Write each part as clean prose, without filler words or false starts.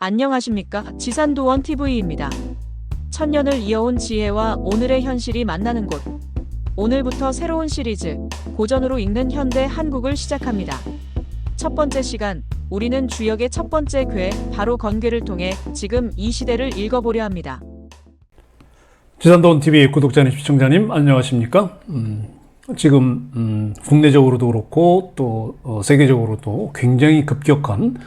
안녕하십니까? 지산도원 TV입니다. 천년을 이어온 지혜와 오늘의 현실이 만나는 곳. 오늘부터 새로운 시리즈, 고전으로 읽는 현대 한국을 시작합니다. 첫 번째 시간, 우리는 주역의 첫 번째 괴, 바로 건괴를 통해 지금 이 시대를 읽어보려 합니다. 지산도원 TV 구독자님, 시청자님, 안녕하십니까? 지금 국내적으로도 그렇고 또 세계적으로도 굉장히 급격한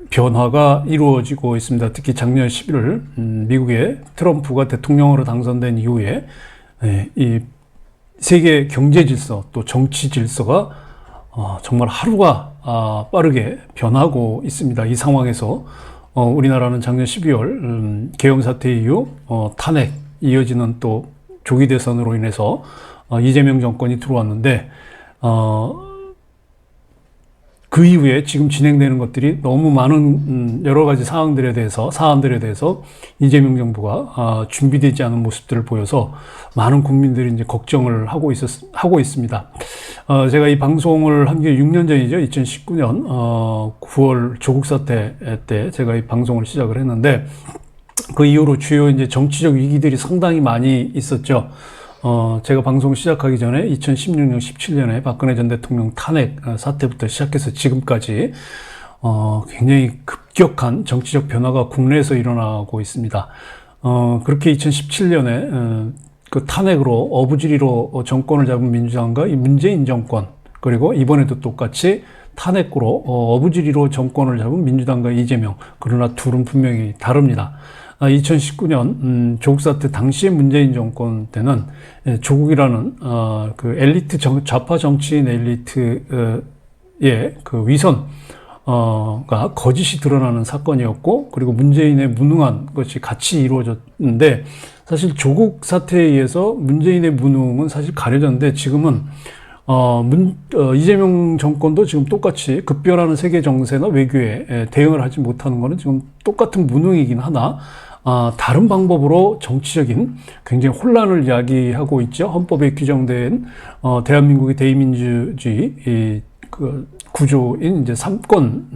변화가 이루어지고 있습니다. 특히 작년 11월 미국의 트럼프가 대통령으로 당선된 이후에 이 세계 경제 질서 또 정치 질서가 정말 하루가 빠르게 변하고 있습니다. 이 상황에서 우리나라는 작년 12월 계엄 사태 이후 탄핵 이어지는 또 조기 대선으로 인해서 이재명 정권이 들어왔는데 그 이후에 지금 진행되는 것들이 너무 많은 여러 가지 사안들에 대해서 이재명 정부가 준비되지 않은 모습들을 보여서 많은 국민들이 이제 걱정을 하고 있습니다. 제가 이 방송을 한 게 6년 전이죠. 2019년 9월 조국 사태 때 제가 이 방송을 시작을 했는데 그 이후로 주요 이제 정치적 위기들이 상당히 많이 있었죠. 제가 방송 시작하기 전에 2016년, 17년에 박근혜 전 대통령 탄핵 사태부터 시작해서 지금까지 굉장히 급격한 정치적 변화가 국내에서 일어나고 있습니다. 그렇게 2017년에 그 탄핵으로 어부지리로 정권을 잡은 민주당과 이 문재인 정권, 그리고 이번에도 똑같이 탄핵으로 어부지리로 정권을 잡은 민주당과 이재명, 그러나 둘은 분명히 다릅니다. 2019년 조국 사태 당시의 문재인 정권 때는 조국이라는 그 엘리트 좌파 정치인 엘리트의 그 위선가 거짓이 드러나는 사건이었고, 그리고 문재인의 무능한 것이 같이 이루어졌는데, 사실 조국 사태에 의해서 문재인의 무능은 사실 가려졌는데, 지금은 이재명 정권도 지금 똑같이 급변하는 세계 정세나 외교에 대응을 하지 못하는 것은 지금 똑같은 무능이긴 하나 다른 방법으로 정치적인 굉장히 혼란을 이야기하고 있죠. 헌법에 규정된 대한민국의 대의민주주의 그 구조인 이제 삼권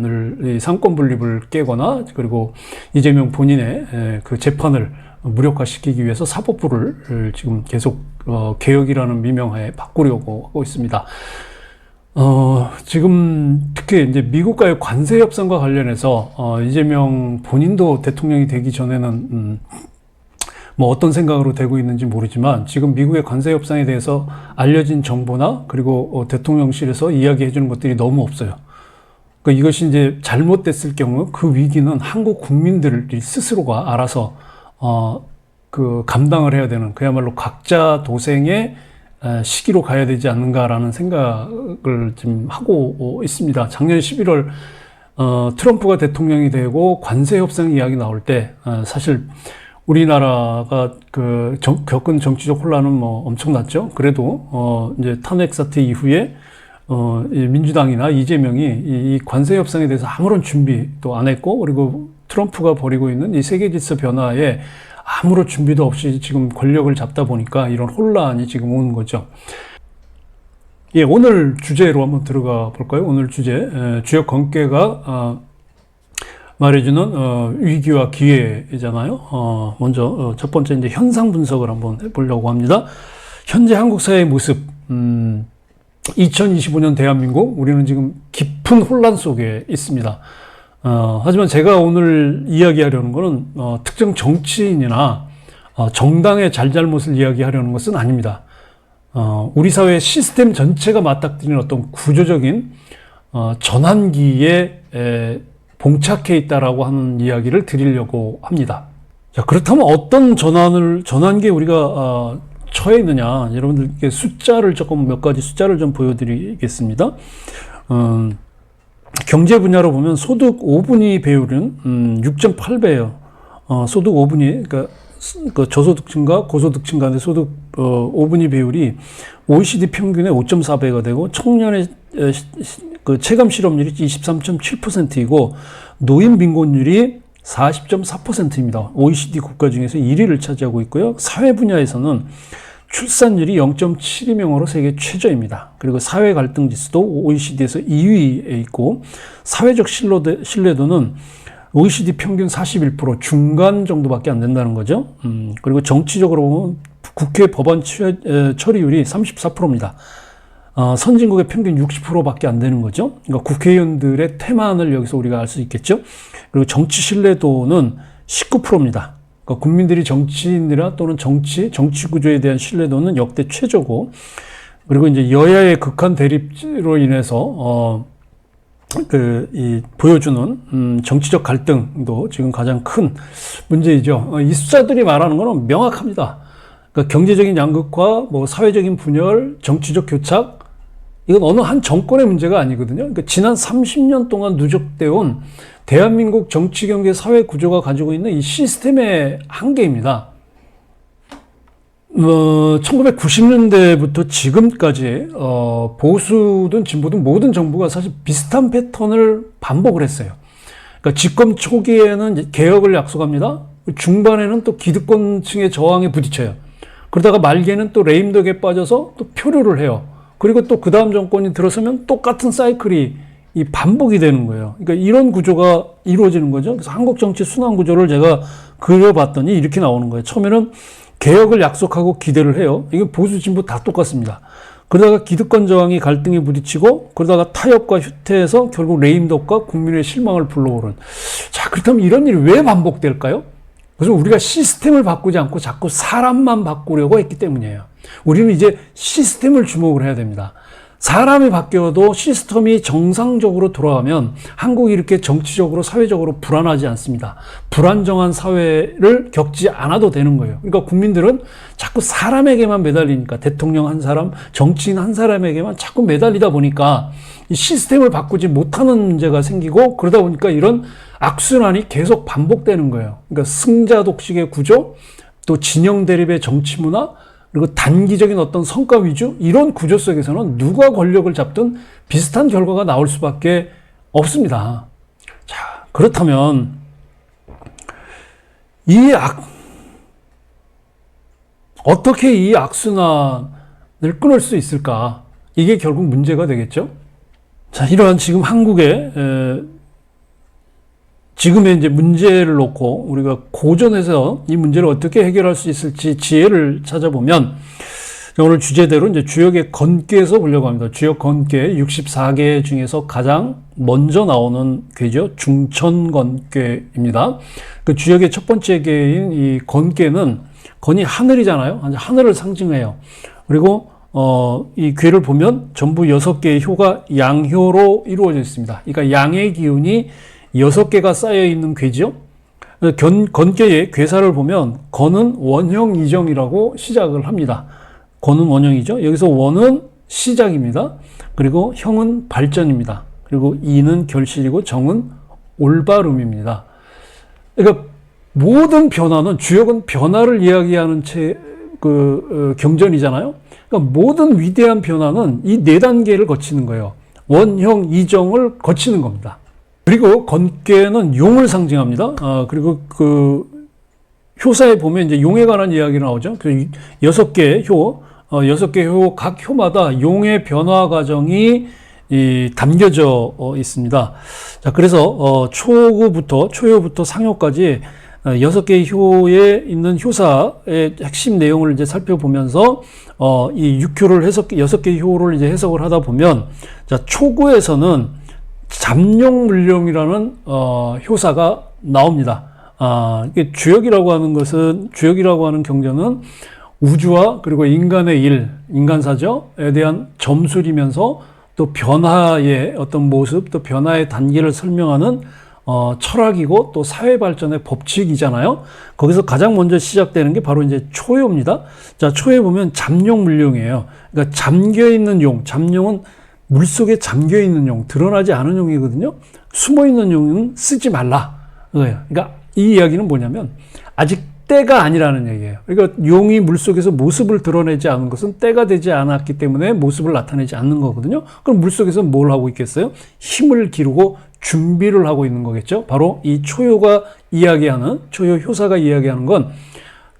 분립을 깨거나, 그리고 이재명 본인의 그 재판을 무력화시키기 위해서 사법부를 지금 계속 개혁이라는 미명하에 바꾸려고 하고 있습니다. 지금 특히 이제 미국과의 관세 협상과 관련해서 이재명 본인도 대통령이 되기 전에는 뭐 어떤 생각으로 되고 있는지 모르지만, 지금 미국의 관세 협상에 대해서 알려진 정보나 그리고 대통령실에서 이야기해 주는 것들이 너무 없어요. 그러니까 이것이 이제 잘못됐을 경우 그 위기는 한국 국민들이 스스로가 알아서 그 감당을 해야 되는, 그야말로 각자 도생의 시기로 가야 되지 않는가라는 생각을 지금 하고 있습니다. 작년 11월 트럼프가 대통령이 되고 관세 협상 이야기 나올 때 사실 우리나라가 그 겪은 정치적 혼란은 뭐 엄청났죠. 그래도 이제 탄핵 사태 이후에 이 민주당이나 이재명이 이 관세 협상에 대해서 아무런 준비도 안 했고, 그리고 트럼프가 벌이고 있는 이 세계 질서 변화에 아무런 준비도 없이 지금 권력을 잡다 보니까 이런 혼란이 지금 오는 거죠. 예, 오늘 주제로 한번 들어가 볼까요? 오늘 주제, 주역 건괴가 말해주는 위기와 기회잖아요. 먼저 첫 번째 이제 현상 분석을 한번 해보려고 합니다. 현재 한국 사회의 모습, 2025년 대한민국, 우리는 지금 깊은 혼란 속에 있습니다. 하지만 제가 오늘 이야기하려는 것은 특정 정치인이나 정당의 잘잘못을 이야기하려는 것은 아닙니다. 우리 사회의 시스템 전체가 맞닥뜨리는 어떤 구조적인 전환기에 봉착해 있다라고 하는 이야기를 드리려고 합니다. 자, 그렇다면 어떤 전환기에 우리가 처해 있느냐, 여러분들께 몇 가지 숫자를 좀 보여드리겠습니다. 경제 분야로 보면 소득 5분위 배율은 6.8배예요. 소득 5분위, 그러니까 그 저소득층과 고소득층 간의 소득 5분위 배율이 OECD 평균의 5.4배가 되고, 청년의 그 체감 실업률이 23.7%이고 노인 빈곤율이 40.4%입니다. OECD 국가 중에서 1위를 차지하고 있고요. 사회 분야에서는 출산율이 0.72명으로 세계 최저입니다. 그리고 사회 갈등 지수도 OECD에서 2위에 있고, 사회적 신뢰도는 OECD 평균 41%, 중간 정도밖에 안 된다는 거죠. 그리고 정치적으로 보면 국회 법안 처리율이 34%입니다. 선진국의 평균 60%밖에 안 되는 거죠. 그러니까 국회의원들의 태만을 여기서 우리가 알 수 있겠죠. 그리고 정치 신뢰도는 19%입니다. 그러니까 국민들이 정치인이나 또는 정치 구조에 대한 신뢰도는 역대 최저고, 그리고 이제 여야의 극한 대립로 인해서 보여주는 정치적 갈등도 지금 가장 큰 문제이죠. 이 숫자들이 말하는 것은 명확합니다. 그러니까 경제적인 양극화, 뭐 사회적인 분열, 정치적 교착, 이건 어느 한 정권의 문제가 아니거든요. 그러니까 지난 30년 동안 누적되어 온 대한민국 정치, 경제, 사회 구조가 가지고 있는 이 시스템의 한계입니다. 1990년대부터 지금까지 보수든 진보든 모든 정부가 사실 비슷한 패턴을 반복을 했어요. 그러니까 집권 초기에는 이제 개혁을 약속합니다. 중반에는 또 기득권층의 저항에 부딪혀요. 그러다가 말기에는 또 레임덕에 빠져서 또 표류를 해요. 그리고 또 그 다음 정권이 들어서면 똑같은 사이클이 이 반복이 되는 거예요. 그러니까 이런 구조가 이루어지는 거죠. 그래서 한국 정치 순환 구조를 제가 그려봤더니 이렇게 나오는 거예요. 처음에는 개혁을 약속하고 기대를 해요. 이게 보수 진보 다 똑같습니다. 그러다가 기득권 저항이 갈등에 부딪히고, 그러다가 타협과 휴퇴해서 결국 레임덕과 국민의 실망을 불러오른. 자, 그렇다면 이런 일이 왜 반복될까요? 그래서 우리가 시스템을 바꾸지 않고 자꾸 사람만 바꾸려고 했기 때문이에요. 우리는 이제 시스템을 주목을 해야 됩니다. 사람이 바뀌어도 시스템이 정상적으로 돌아가면 한국이 이렇게 정치적으로 사회적으로 불안하지 않습니다. 불안정한 사회를 겪지 않아도 되는 거예요. 그러니까 국민들은 자꾸 사람에게만 매달리니까, 대통령 한 사람, 정치인 한 사람에게만 자꾸 매달리다 보니까 이 시스템을 바꾸지 못하는 문제가 생기고, 그러다 보니까 이런 악순환이 계속 반복되는 거예요. 그러니까 승자 독식의 구조, 또 진영 대립의 정치 문화, 그리고 단기적인 어떤 성과 위주, 이런 구조 속에서는 누가 권력을 잡든 비슷한 결과가 나올 수밖에 없습니다. 자, 그렇다면 어떻게 이 악순환을 끊을 수 있을까? 이게 결국 문제가 되겠죠. 자, 이러한 지금 한국의 지금의 이제 문제를 놓고 우리가 고전해서 이 문제를 어떻게 해결할 수 있을지 지혜를 찾아보면, 오늘 주제대로 이제 주역의 건괴에서 보려고 합니다. 주역 건괴 64개 중에서 가장 먼저 나오는 괴죠. 중천건괴입니다. 그 주역의 첫 번째 괴인 이 건괴는, 건이 하늘이잖아요. 하늘을 상징해요. 그리고 이 괴를 보면 전부 6개의 효가 양효로 이루어져 있습니다. 그러니까 양의 기운이 6개가 쌓여있는 괴죠. 건괴의 괴사를 보면 건은 원형 이정이라고 시작을 합니다. 건은 원형이죠. 여기서 원은 시작입니다. 그리고 형은 발전입니다. 그리고 이는 결실이고 정은 올바름입니다. 그러니까 모든 변화는, 주역은 변화를 이야기하는 경전이잖아요. 그러니까 모든 위대한 변화는 이 4단계를 거치는 거예요. 원형 이정을 거치는 겁니다. 그리고 건괴는 용을 상징합니다. 그리고 그 효사에 보면 이제 용에 관한 이야기가 나오죠. 그 6개의 효, 6개의 효, 각 효마다 용의 변화 과정이 담겨져 있습니다. 자, 그래서 초효부터 상효까지 6개의 효에 있는 효사의 핵심 내용을 이제 살펴보면서 이 6효를 6개의 효를 이제 해석을 하다 보면, 자, 초구에서는 잠룡물룡이라는 효사가 나옵니다. 이게 주역이라고 하는 경전은 우주와 그리고 인간의 인간사저에 대한 점술이면서 또 변화의 어떤 모습, 또 변화의 단계를 설명하는 철학이고 또 사회 발전의 법칙이잖아요. 거기서 가장 먼저 시작되는 게 바로 이제 초효입니다. 자, 초효에 보면 잠룡물룡이에요. 그러니까 잠겨 있는 용, 잠룡은 물속에 잠겨 있는 용, 드러나지 않은 용이거든요. 숨어 있는 용은 쓰지 말라. 그러니까 이 이야기는 뭐냐면 아직 때가 아니라는 얘기예요. 그러니까 용이 물속에서 모습을 드러내지 않은 것은 때가 되지 않았기 때문에 모습을 나타내지 않는 거거든요. 그럼 물속에서 뭘 하고 있겠어요? 힘을 기르고 준비를 하고 있는 거겠죠. 바로 이 초효가 이야기하는, 초효 효사가 이야기하는 건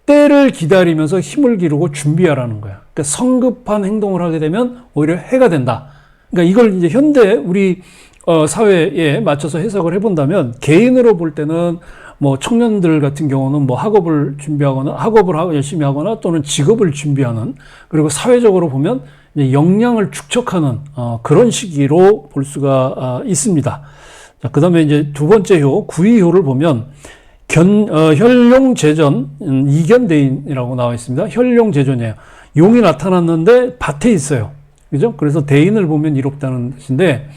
때를 기다리면서 힘을 기르고 준비하라는 거야. 그러니까 성급한 행동을 하게 되면 오히려 해가 된다. 그러니까 이걸 이제 현대 우리 사회에 맞춰서 해석을 해본다면 개인으로 볼 때는 뭐 청년들 같은 경우는 뭐 학업을 준비하거나 학업을 열심히 하거나 또는 직업을 준비하는, 그리고 사회적으로 보면 이제 역량을 축적하는 그런 시기로 볼 수가 있습니다. 자, 그다음에 이제 두 번째 효, 구의효를 보면 혈룡재전, 이견대인이라고 나와 있습니다. 혈룡재전이에요. 용이 나타났는데 밭에 있어요. 그죠? 그래서 대인을 보면 이롭다는 뜻인데,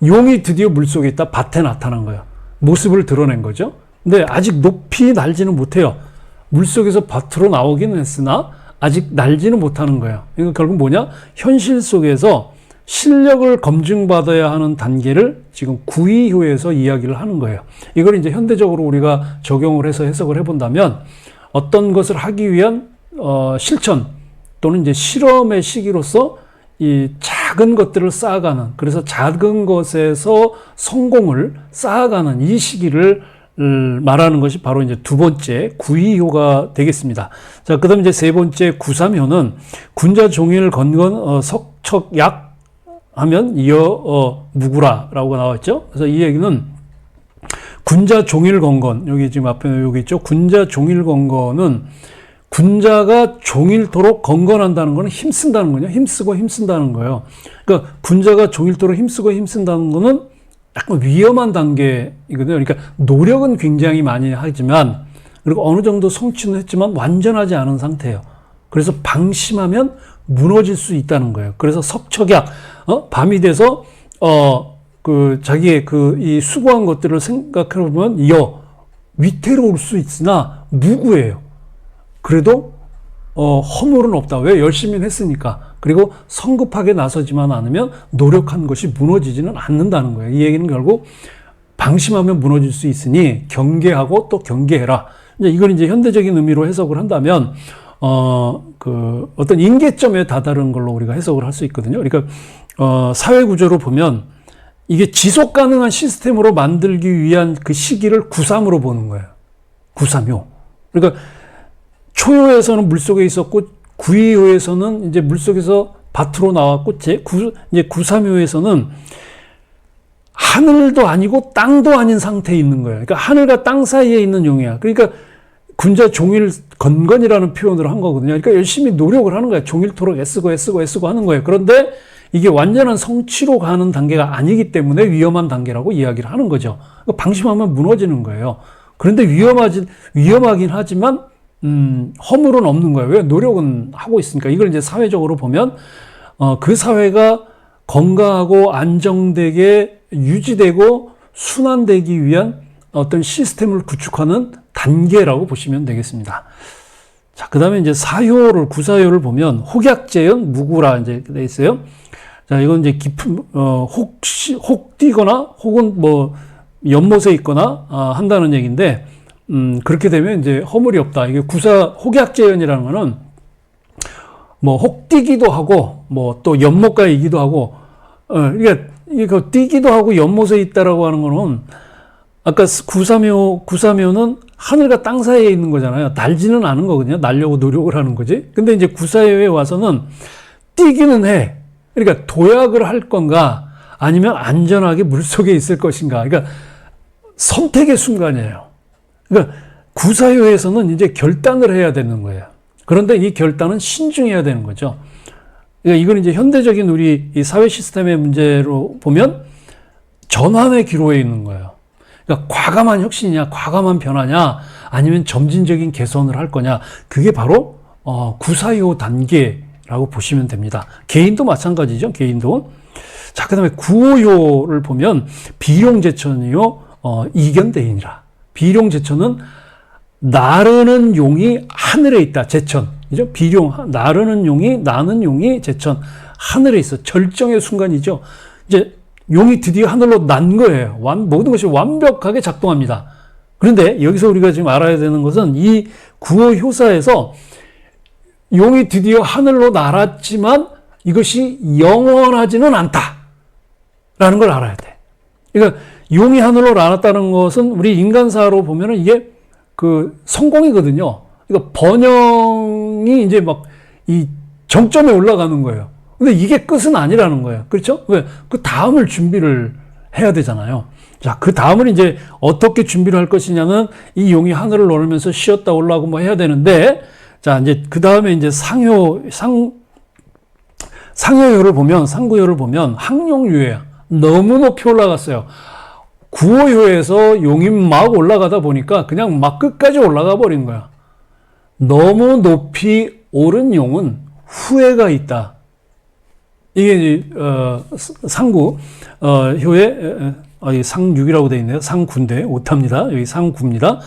용이 드디어 물속에 있다, 밭에 나타난 거예요. 모습을 드러낸 거죠. 근데 아직 높이 날지는 못해요. 물속에서 밭으로 나오기는 했으나 아직 날지는 못하는 거예요. 이거 결국 뭐냐? 현실 속에서 실력을 검증받아야 하는 단계를 지금 구의효에서 이야기를 하는 거예요. 이걸 이제 현대적으로 우리가 적용을 해서 해석을 해본다면, 어떤 것을 하기 위한 실천 또는 이제 실험의 시기로서 이 작은 것들을 쌓아가는, 그래서 작은 것에서 성공을 쌓아가는 이 시기를 말하는 것이 바로 이제 두 번째 구의효가 되겠습니다. 자, 그 다음에 이제 세 번째 구삼효는 군자 종일 건건 석척약 하면 이어 무구라라고 나왔죠. 그래서 이 얘기는 군자 종일 건건, 여기 지금 앞에 여기 있죠. 군자 종일 건건은 군자가 종일토록 건건한다는 거는 힘쓴다는 거냐, 힘쓰고 힘쓴다는 거예요. 그러니까 군자가 종일토록 힘쓰고 힘쓴다는 거는 약간 위험한 단계이거든요. 그러니까 노력은 굉장히 많이 하지만, 그리고 어느 정도 성취는 했지만 완전하지 않은 상태예요. 그래서 방심하면 무너질 수 있다는 거예요. 그래서 석척약, 밤이 돼서 자기의 이 수고한 것들을 생각해 보면 위태로울 수 있으나 무구해요. 그래도 허물은 없다. 왜? 열심히 했으니까. 그리고 성급하게 나서지만 않으면 노력한 것이 무너지지는 않는다는 거예요. 이 얘기는 결국 방심하면 무너질 수 있으니 경계하고 또 경계해라. 이걸 이제 현대적인 의미로 해석을 한다면 어떤 임계점에 다다른 걸로 우리가 해석을 할 수 있거든요. 그러니까 사회 구조로 보면 이게 지속 가능한 시스템으로 만들기 위한 그 시기를 구삼으로 보는 거예요. 구삼효. 그러니까 초효에서는 물속에 있었고, 구의효에서는 이제 물속에서 밭으로 나왔고, 이제 구삼효에서는 하늘도 아니고 땅도 아닌 상태에 있는 거예요. 그러니까 하늘과 땅 사이에 있는 용이야. 그러니까 군자 종일 건건이라는 표현을 한 거거든요. 그러니까 열심히 노력을 하는 거예요. 종일토록 애쓰고 하는 거예요. 그런데 이게 완전한 성취로 가는 단계가 아니기 때문에 위험한 단계라고 이야기를 하는 거죠. 그러니까 방심하면 무너지는 거예요. 그런데 위험하긴 하지만 허물은 없는 거예요. 왜? 노력은 하고 있으니까. 이걸 이제 사회적으로 보면 그 사회가 건강하고 안정되게 유지되고 순환되기 위한 어떤 시스템을 구축하는 단계라고 보시면 되겠습니다. 자, 그 다음에 이제 구사효를 보면 혹약재연 무구라 이제 돼 있어요. 자, 이건 이제 혹 뛰거나 혹은 뭐 연못에 있거나 한다는 얘기인데, 그렇게 되면 이제 허물이 없다. 이게 혹약재연이라는 거는 뭐 혹뛰기도 하고 뭐 또 연못가이기도 하고, 그러니까 이게 뛰기도 하고 연못에 있다라고 하는 거는, 아까 구삼효는 하늘과 땅 사이에 있는 거잖아요. 날지는 않은 거거든요. 날려고 노력을 하는 거지. 근데 이제 구사효에 와서는 뛰기는 해. 그러니까 도약을 할 건가 아니면 안전하게 물속에 있을 것인가. 그러니까 선택의 순간이에요. 그러니까 구사효에서는 이제 결단을 해야 되는 거예요. 그런데 이 결단은 신중해야 되는 거죠. 그러니까 이건 이제 현대적인 우리 이 사회 시스템의 문제로 보면 전환의 기로에 있는 거예요. 그러니까 과감한 혁신이냐, 과감한 변화냐, 아니면 점진적인 개선을 할 거냐, 그게 바로 구사효 단계라고 보시면 됩니다. 개인도 마찬가지죠. 개인도. 자, 그다음에 구오효를 보면 비룡제천이요, 이견대인이라. 비룡제천은 나르는 용이 하늘에 있다. 제천. 그죠? 나르는 용이, 나는 용이 제천. 하늘에 있어. 절정의 순간이죠. 이제 용이 드디어 하늘로 난 거예요. 모든 것이 완벽하게 작동합니다. 그런데 여기서 우리가 지금 알아야 되는 것은 이 구호효사에서 용이 드디어 하늘로 날았지만 이것이 영원하지는 않다라는 걸 알아야 돼. 그러니까 용이 하늘로 날았다는 것은 우리 인간사로 보면은 이게 그 성공이거든요. 그러니까 번영이 이제 막 이 정점에 올라가는 거예요. 근데 이게 끝은 아니라는 거예요. 그렇죠? 왜? 그 다음을 준비를 해야 되잖아요. 자, 그 다음은 이제 어떻게 준비를 할 것이냐는 이 용이 하늘을 오르면서 쉬었다 올라오고 뭐 해야 되는데, 자, 이제 그 다음에 이제 상여효를 보면, 상구효를 보면 항용유예요. 너무 높이 올라갔어요. 구호효에서 용이 막 올라가다 보니까 그냥 막 끝까지 올라가 버린 거야. 너무 높이 오른 용은 후회가 있다. 이게 상구 효의 상육이라고 되어 있네요. 상구인데 오타입니다. 여기 상구입니다.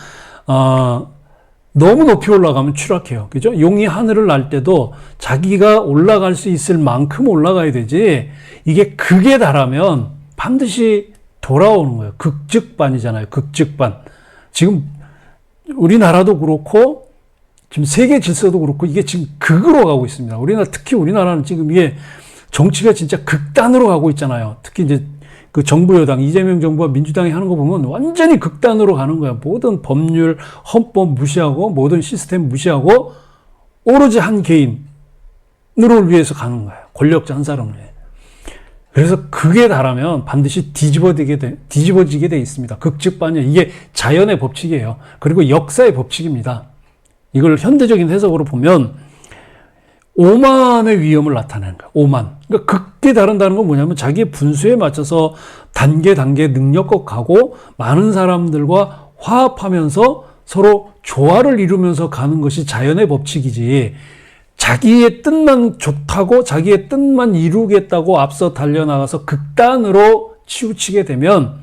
너무 높이 올라가면 추락해요. 그죠? 용이 하늘을 날 때도 자기가 올라갈 수 있을 만큼 올라가야 되지, 이게 극에 달하면 반드시 돌아오는 거예요. 극즉반이잖아요. 극즉반. 지금 우리나라도 그렇고 지금 세계 질서도 그렇고 이게 지금 극으로 가고 있습니다. 특히 우리나라는 지금 이게 정치가 진짜 극단으로 가고 있잖아요. 특히 이제 그 정부 여당, 이재명 정부와 민주당이 하는 거 보면 완전히 극단으로 가는 거야. 모든 법률, 헌법 무시하고 모든 시스템 무시하고 오로지 한 개인을 위해서 가는 거예요. 권력자 한 사람을 위해. 그래서 극에 달하면 반드시 뒤집어지게 돼 있습니다. 극즉반이에요. 이게 자연의 법칙이에요. 그리고 역사의 법칙입니다. 이걸 현대적인 해석으로 보면 오만의 위험을 나타내는 거예요. 오만. 그러니까 극에 다른다는 건 뭐냐면 자기의 분수에 맞춰서 단계 능력껏 가고 많은 사람들과 화합하면서 서로 조화를 이루면서 가는 것이 자연의 법칙이지, 자기의 뜻만 좋다고 자기의 뜻만 이루겠다고 앞서 달려나가서 극단으로 치우치게 되면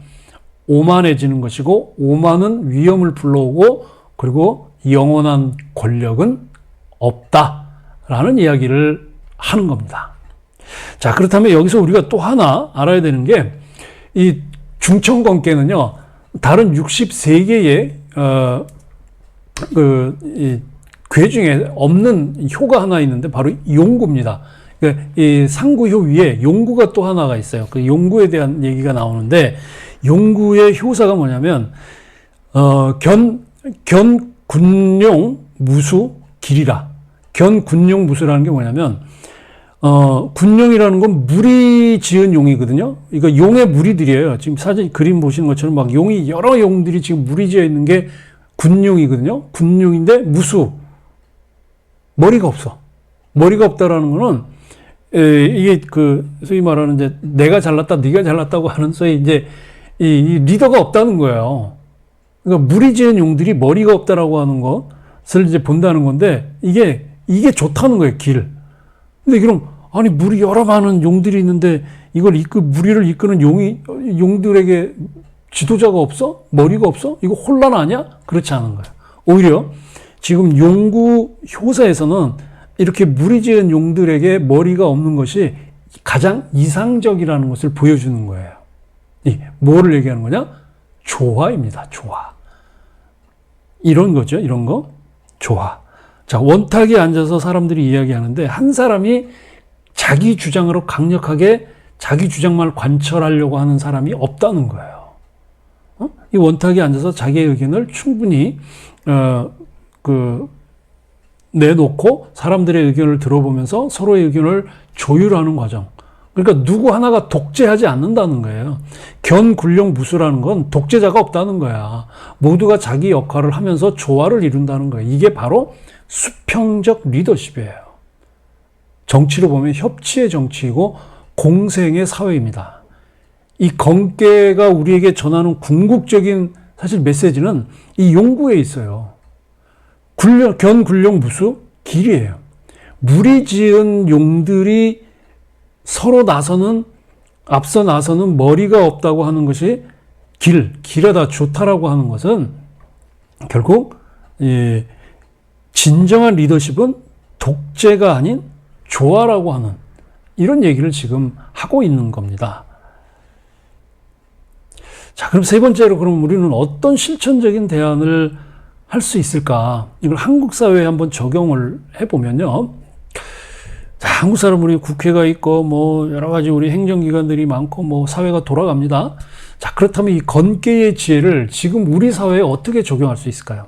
오만해지는 것이고, 오만은 위험을 불러오고 그리고 영원한 권력은 없다라는 이야기를 하는 겁니다. 자, 그렇다면 여기서 우리가 또 하나 알아야 되는 게, 이 중천권계는요, 다른 63개의 괴 중에 없는 효가 하나 있는데 바로 용구입니다. 그러니까 이 상구효 위에 용구가 또 하나가 있어요. 그 용구에 대한 얘기가 나오는데, 용구의 효사가 뭐냐면 견군용 무수 길이라. 견군용 무수라는 게 뭐냐면 군용이라는 건 물이 지은 용이거든요. 이거 용의 무리들이에요. 지금 사진 그림 보시는 것처럼 막 용이 여러 용들이 지금 무리 지어 있는 게 군용이거든요. 군용인데 무수, 머리가 없어. 머리가 없다라는 거는 이게 그 소위 말하는 이제 내가 잘났다, 네가 잘났다고 하는 소위 이제 이 리더가 없다는 거예요. 그러니까 무리 지은 용들이 머리가 없다라고 하는 것을 이제 본다는 건데, 이게 좋다는 거예요, 길. 근데 그럼, 아니, 무리 여러 많은 용들이 있는데, 무리를 이끄는 용들에게 지도자가 없어? 머리가 없어? 이거 혼란 아니야? 그렇지 않은 거예요. 오히려, 지금 용구 효사에서는 이렇게 무리 지은 용들에게 머리가 없는 것이 가장 이상적이라는 것을 보여주는 거예요. 뭐를 얘기하는 거냐? 조화입니다, 조화. 이런 거죠, 이런 거. 조화. 자, 원탁에 앉아서 사람들이 이야기하는데 한 사람이 자기 주장으로 강력하게 자기 주장만 관철하려고 하는 사람이 없다는 거예요. 이 원탁에 앉아서 자기의 의견을 충분히 내놓고 사람들의 의견을 들어보면서 서로의 의견을 조율하는 과정. 그러니까 누구 하나가 독재하지 않는다는 거예요. 견군용 무수라는 건 독재자가 없다는 거야. 모두가 자기 역할을 하면서 조화를 이룬다는 거예요. 이게 바로 수평적 리더십이에요. 정치로 보면 협치의 정치이고 공생의 사회입니다. 이 건계가 우리에게 전하는 궁극적인 사실 메시지는 이 용구에 있어요. 견군용 무수 길이에요. 무리 지은 용들이 서로 앞서 나서는 머리가 없다고 하는 것이 길에다 좋다라고 하는 것은 결국 진정한 리더십은 독재가 아닌 조화라고 하는 이런 얘기를 지금 하고 있는 겁니다. 자, 그럼 세 번째로 그럼 우리는 어떤 실천적인 대안을 할 수 있을까? 이걸 한국 사회에 한번 적용을 해보면요. 자, 한국 사람 우리 국회가 있고 뭐 여러 가지 우리 행정기관들이 많고 뭐 사회가 돌아갑니다. 자, 그렇다면 이 건계의 지혜를 지금 우리 사회에 어떻게 적용할 수 있을까요?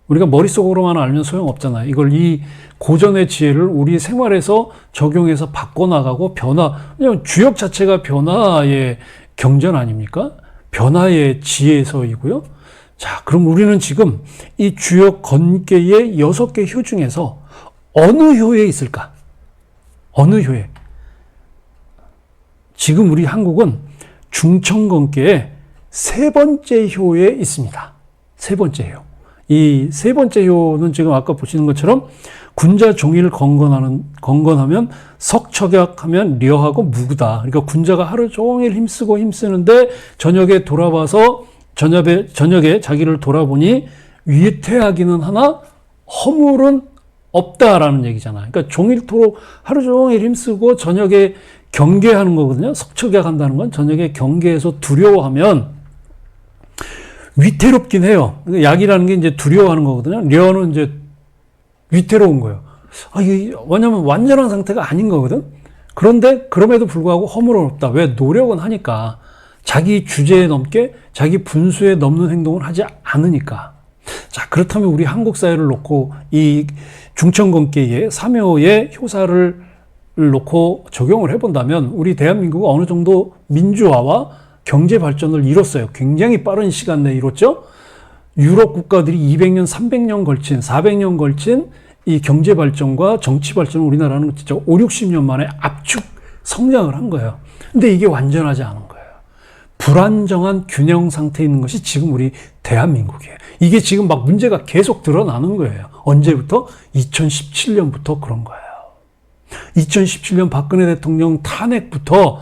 우리가 머릿속으로만 알면 소용없잖아요. 이걸 이 고전의 지혜를 우리 생활에서 적용해서 바꿔나가고 왜냐하면 주역 자체가 변화의 경전 아닙니까? 변화의 지혜서이고요. 자, 그럼 우리는 지금 이 주역 건계의 6개 효 중에서 어느 효에 있을까? 어느 효에? 지금 우리 한국은 중천건계의 3번째 효에 있습니다. 3번째 효. 이 3번째 효는 지금 아까 보시는 것처럼 군자 종일 건건하면 석척약하면 려하고 무구다. 그러니까 군자가 하루 종일 힘쓰는데 저녁에 돌아봐서 저녁에 자기를 돌아보니 위태하기는 하나 허물은 없다라는 얘기잖아요. 그러니까 종일토록 하루 종일 힘쓰고 저녁에 경계하는 거거든요. 석척약 한다는 건 저녁에 경계해서 두려워하면 위태롭긴 해요. 약이라는 게 이제 두려워하는 거거든요. 려는 이제 위태로운 거예요. 이게 왜냐면 완전한 상태가 아닌 거거든. 그런데 그럼에도 불구하고 허물은 없다. 왜? 노력은 하니까. 자기 주제에 넘게 자기 분수에 넘는 행동을 하지 않으니까. 자, 그렇다면 우리 한국 사회를 놓고 이 중천건계의 3효의 효사를 놓고 적용을 해본다면 우리 대한민국은 어느 정도 민주화와 경제 발전을 이뤘어요. 굉장히 빠른 시간 내에 이뤘죠. 유럽 국가들이 200년, 300년 걸친, 400년 걸친 이 경제 발전과 정치 발전을 우리나라는 진짜 5, 60년 만에 압축 성장을 한 거예요. 근데 이게 완전하지 않은 거예요. 불안정한 균형 상태에 있는 것이 지금 우리 대한민국이에요. 이게 지금 막 문제가 계속 드러나는 거예요. 언제부터? 2017년부터 그런 거예요. 2017년 박근혜 대통령 탄핵부터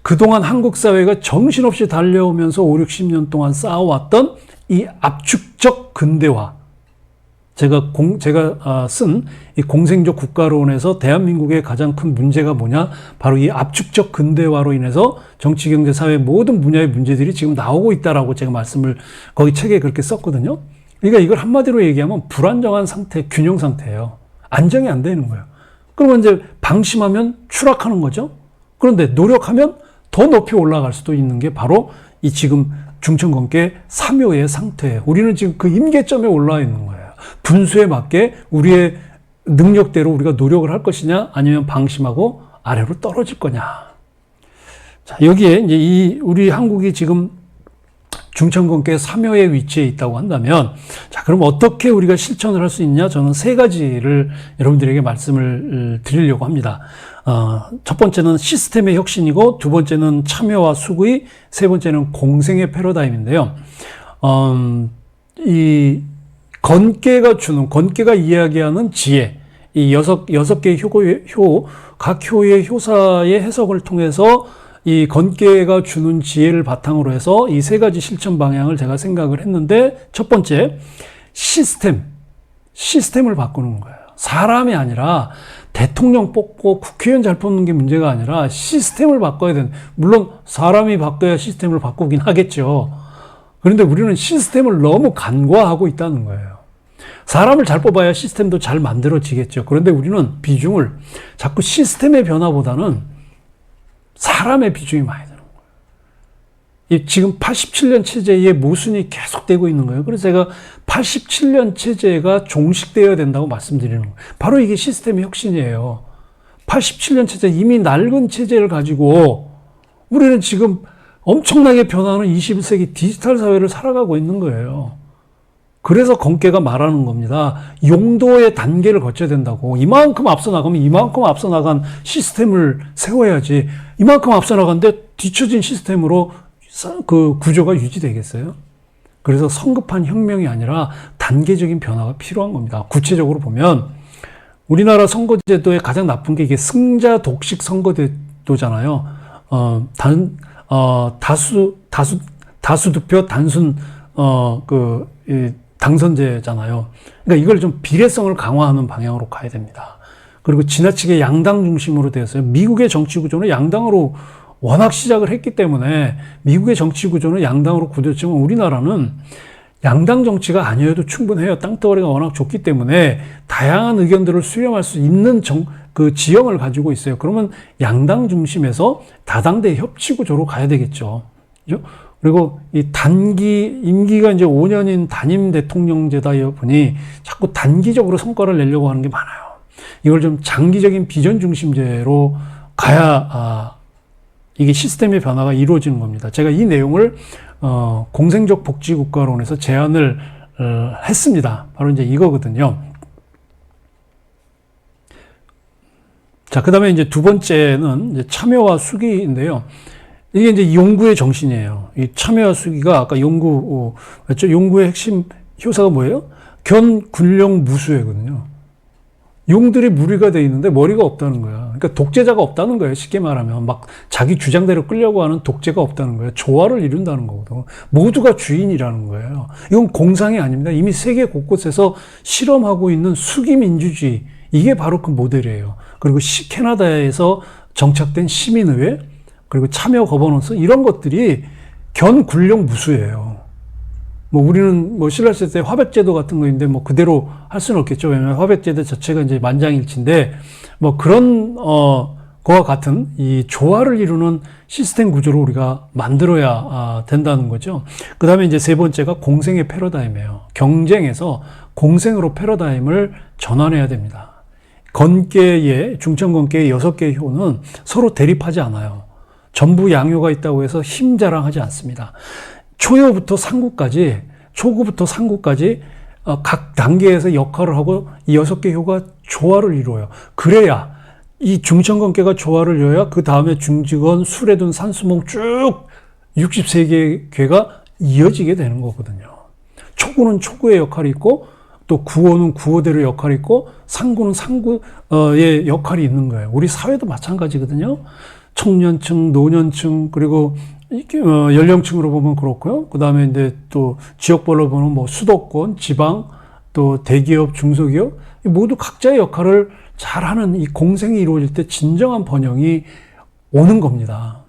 그동안 한국 사회가 정신없이 달려오면서 5, 60년 동안 쌓아왔던 이 압축적 근대화. 제가 쓴 이 공생적 국가론에서 대한민국의 가장 큰 문제가 뭐냐? 바로 이 압축적 근대화로 인해서 정치, 경제, 사회 모든 분야의 문제들이 지금 나오고 있다라고 제가 말씀을 거기 책에 그렇게 썼거든요. 그러니까 이걸 한마디로 얘기하면 불안정한 상태, 균형 상태예요. 안정이 안 되는 거예요. 그러면 이제 방심하면 추락하는 거죠. 그런데 노력하면 더 높이 올라갈 수도 있는 게 바로 이 지금 중천건계 3효의 상태예요. 우리는 지금 그 임계점에 올라와 있는 거예요. 분수에 맞게 우리의 능력대로 우리가 노력을 할 것이냐, 아니면 방심하고 아래로 떨어질 거냐. 자, 여기에 이제 우리 한국이 지금 중천건계 3효의 위치에 있다고 한다면, 자, 그럼 어떻게 우리가 실천을 할 수 있냐? 저는 3가지를 여러분들에게 말씀을 드리려고 합니다. 첫 번째는 시스템의 혁신이고, 두 번째는 참여와 수구의, 세 번째는 공생의 패러다임인데요. 이 건계가 이야기하는 지혜, 이 여섯 개의 각 효의 효사의 해석을 통해서 이 건계가 주는 지혜를 바탕으로 해서 이 3가지 실천 방향을 제가 생각을 했는데, 첫 번째, 시스템을 바꾸는 거예요. 사람이 아니라 대통령 뽑고 국회의원 잘 뽑는 게 문제가 아니라 시스템을 바꿔야 되는, 물론 사람이 바꿔야 시스템을 바꾸긴 하겠죠. 그런데 우리는 시스템을 너무 간과하고 있다는 거예요. 사람을 잘 뽑아야 시스템도 잘 만들어지겠죠. 그런데 우리는 비중을 자꾸 시스템의 변화보다는 사람의 비중이 많이 드는 거예요. 지금 87년 체제의 모순이 계속되고 있는 거예요. 그래서 제가 87년 체제가 종식되어야 된다고 말씀드리는 거예요. 바로 이게 시스템의 혁신이에요. 87년 체제, 이미 낡은 체제를 가지고 우리는 지금 엄청나게 변화하는 21세기 디지털 사회를 살아가고 있는 거예요. 그래서 건계가 말하는 겁니다. 용도의 단계를 거쳐야 된다고. 이만큼 앞서 나가면 이만큼 앞서 나간 시스템을 세워야지. 이만큼 앞서 나갔는데 뒤처진 시스템으로 그 구조가 유지되겠어요? 그래서 성급한 혁명이 아니라 단계적인 변화가 필요한 겁니다. 구체적으로 보면 우리나라 선거제도의 가장 나쁜 게 이게 승자 독식 선거제도잖아요. 다수 득표 단순 당선제잖아요. 그러니까 이걸 좀 비례성을 강화하는 방향으로 가야 됩니다. 그리고 지나치게 양당 중심으로 되었어요. 미국의 정치 구조는 양당으로 워낙 시작을 했기 때문에 미국의 정치 구조는 양당으로 굳었지만 우리나라는 양당 정치가 아니어도 충분해요. 땅덩어리가 워낙 좁기 때문에 다양한 의견들을 수렴할 수 있는 그 지형을 가지고 있어요. 그러면 양당 중심에서 다당대 협치 구조로 가야 되겠죠. 그죠? 그리고 이 단기, 임기가 이제 5년인 단임 대통령제다 보니 자꾸 단기적으로 성과를 내려고 하는 게 많아요. 이걸 좀 장기적인 비전 중심제로 가야, 이게 시스템의 변화가 이루어지는 겁니다. 제가 이 내용을, 공생적 복지국가론에서 제안을 했습니다. 바로 이제 이거거든요. 자, 그 다음에 이제 두 번째는 이제 참여와 수기인데요. 이게 이제 연구의 정신이에요. 이 참여와 수기가 아까 연구, 맞죠? 연구의 핵심 효사가 뭐예요? 견군령 무수회거든요. 용들이 무리가 돼 있는데 머리가 없다는 거야. 그러니까 독재자가 없다는 거예요. 쉽게 말하면 막 자기 주장대로 끌려고 하는 독재가 없다는 거예요. 조화를 이룬다는 거거든. 모두가 주인이라는 거예요. 이건 공상이 아닙니다. 이미 세계 곳곳에서 실험하고 있는 수기 민주주의, 이게 바로 그 모델이에요. 그리고 캐나다에서 정착된 시민의회, 그리고 참여 거버넌스, 이런 것들이 견군령 무수예요. 뭐 우리는 뭐 신라시대 때 화백제도 같은 거인데 뭐 그대로 할 수는 없겠죠. 왜냐면 화백제도 자체가 이제 만장일치인데 뭐 그런 거와 같은 이 조화를 이루는 시스템 구조를 우리가 만들어야 된다는 거죠. 그 다음에 이제 세 번째가 공생의 패러다임이에요. 경쟁에서 공생으로 패러다임을 전환해야 됩니다. 건계의 중천건계의 6개의 효는 서로 대립하지 않아요. 전부 양효가 있다고 해서 힘 자랑하지 않습니다. 초효부터 상구까지, 초구부터 상구까지 각 단계에서 역할을 하고 이 6개 효가 조화를 이루어요. 그래야 이 중천건계가 조화를 이루어야 그 다음에 중직원, 수레둔, 산수몽 쭉 63개의 괴가 이어지게 되는 거거든요. 초구는 초구의 역할이 있고 또 구호는 구호대로 역할이 있고 상구는 상구의 역할이 있는 거예요. 우리 사회도 마찬가지거든요. 청년층, 노년층, 그리고 연령층으로 보면 그렇고요. 그 다음에 이제 또 지역별로 보면 뭐 수도권, 지방, 또 대기업, 중소기업, 모두 각자의 역할을 잘하는 이 공생이 이루어질 때 진정한 번영이 오는 겁니다.